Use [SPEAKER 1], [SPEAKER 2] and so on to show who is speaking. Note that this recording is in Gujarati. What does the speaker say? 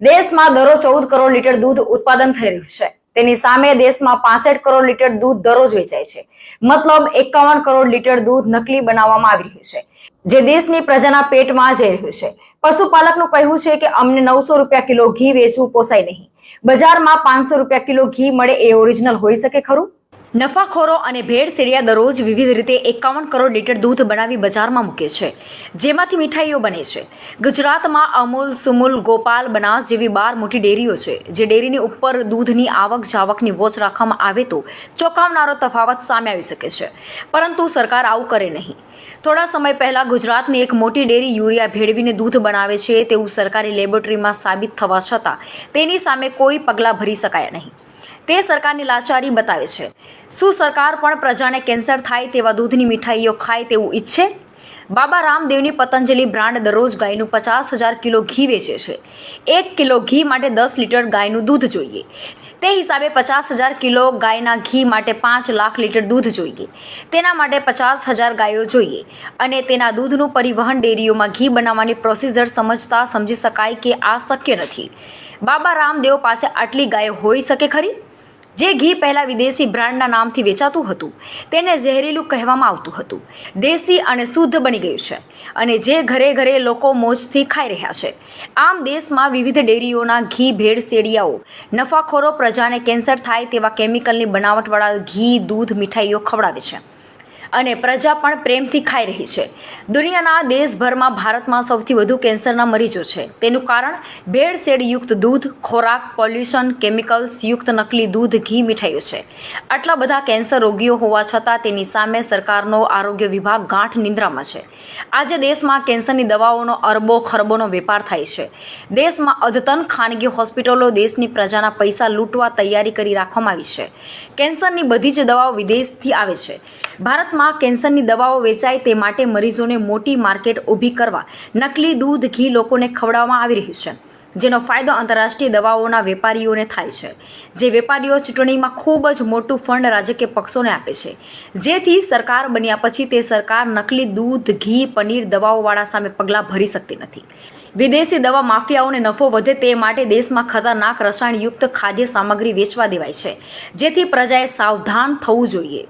[SPEAKER 1] દેશમાં દરરોજ 14 કરોડ લીટર દૂધ ઉત્પાદન થઈ રહ્યું છે. તેની સામે દેશમાં 65 કરોડ લીટર દૂધ દરરોજ વેચાય છે. મતલબ 51 કરોડ લીટર દૂધ નકલી બનાવવામાં આવી રહ્યું છે, જે દેશની પ્રજાના પેટમાં જઈ રહ્યું છે. પશુપાલકનું કહેવું છે કે અમને 900 રૂપિયા કિલો ઘી વેચવું પોસાય નહીં. બજારમાં 500 રૂપિયા કિલો ઘી મળે એ ઓરિજિનલ હોઈ શકે ખરું? નફાખોરો અને ભેળસેળિયા દરરોજ વિવિધ રીતે 51 કરોડ લીટર દૂધ બનાવી બજારમાં મૂકે છે, જેમાંથી મીઠાઈઓ બને છે. ગુજરાતમાં અમૂલ, સુમુલ, ગોપાલ, બનાસ જેવી 12 મોટી ડેરીઓ છે, જે ડેરીની ઉપર દૂધની આવક જાવકની વોચ રાખવામાં આવે તો ચોંકાવનારો તફાવત સામે આવી શકે છે, પરંતુ સરકાર આવું કરે નહીં. થોડા સમય પહેલા ગુજરાતની એક મોટી ડેરી યુરિયા ભેળવીને દૂધ બનાવે છે તેવું સરકારી લેબોરેટરીમાં સાબિત થવા છતાં તેની સામે કોઈ પગલાં ભરી શકાયા નહીં. તે સરકારની લાચારી બતાવે છે. શું સરકાર પણ પ્રજાને કેન્સર થાય તેવા દૂધની મીઠાઈઓ ખાય તેવું ઈચ્છે? બાબા રામદેવની પતંજલિ બ્રાન્ડ દરરોજ ગાયનું 50,000 કિલો ઘી વેચે છે. 1 કિલો ઘી માટે 10 લીટર ગાયનું દૂધ જોઈએ. તે હિસાબે 50,000 કિલો ગાયના ઘી માટે 5 લાખ લીટર દૂધ જોઈએ. તેના માટે 50,000 ગાયો જોઈએ, અને તેના દૂધનું પરિવહન ડેરીઓમાં ઘી બનાવવાની પ્રોસિજર સમજતા સમજી શકાય કે આ શક્ય નથી. બાબા રામદેવ પાસે આટલી ગાયો હોઈ શકે ખરી? જે ઘી પહેલા વિદેશી બ્રાન્ડના નામથી વેચાતું હતું તેને ઝેરીલું કહેવામાં આવતું હતું. દેશી અને શુદ્ધ બની ગયું છે, અને જે ઘરે ઘરે લોકો મોજથી ખાઈ રહ્યા છે. આમ દેશમાં વિવિધ ડેરીઓના ઘી ભેળસેળિયાઓ નફાખોરો પ્રજાને કેન્સર થાય તેવા કેમિકલની બનાવટવાળા ઘી, દૂધ, મીઠાઈઓ ખવડાવે છે, અને પ્રજા પણ પ્રેમથી ખાઈ રહી છે. દુનિયાના દેશભરમાં ભારતમાં સૌથી વધુ કેન્સરના મરીજો છે. તેનું કારણ ભેળસેળયુક્ત દૂધ, ખોરાક, પોલ્યુશન, કેમિકલ્સ યુક્ત નકલી દૂધ, ઘી, મીઠાઈઓ છે. આટલા બધા કેન્સર રોગીઓ હોવા છતાં તેની સામે સરકારનો આરોગ્ય વિભાગ ગાંઠ નિંદ્રામાં છે. આજે દેશમાં કેન્સરની દવાઓનો અરબો ખરબોનો વેપાર થાય છે. દેશમાં અદ્યતન ખાનગી હોસ્પિટલો દેશની પ્રજાના પૈસા લૂંટવા તૈયારી કરી રાખવામાં આવી છે. કેન્સરની બધી જ દવાઓ વિદેશથી આવે છે. ભારતમાં કેન્સરની દવાઓ વેચાય તે માટે મરીઝોને મોટી માર્કેટ ઊભી કરવા નકલી દૂધ, ઘી લોકોને ખવડાવવામાં આવી રહ્યું છે, જેનો ફાયદો આંતરરાષ્ટ્રીય દવાઓના વેપારીઓને થાય છે. જે વેપારીઓ ચૂંટણીમાં ખૂબ જ મોટું ફંડ રાજકીય પક્ષોને આપે છે, જેથી સરકાર બન્યા પછી તે સરકાર નકલી દૂધ, ઘી, પનીર, દવાઓવાળા સામે પગલાં ભરી શકતી નથી. વિદેશી દવા માફિયાઓને નફો વધે તે માટે દેશમાં ખતરનાક રસાયણયુક્ત ખાદ્ય સામગ્રી વેચવા દેવાય છે, જેથી પ્રજાએ સાવધાન થવું જોઈએ.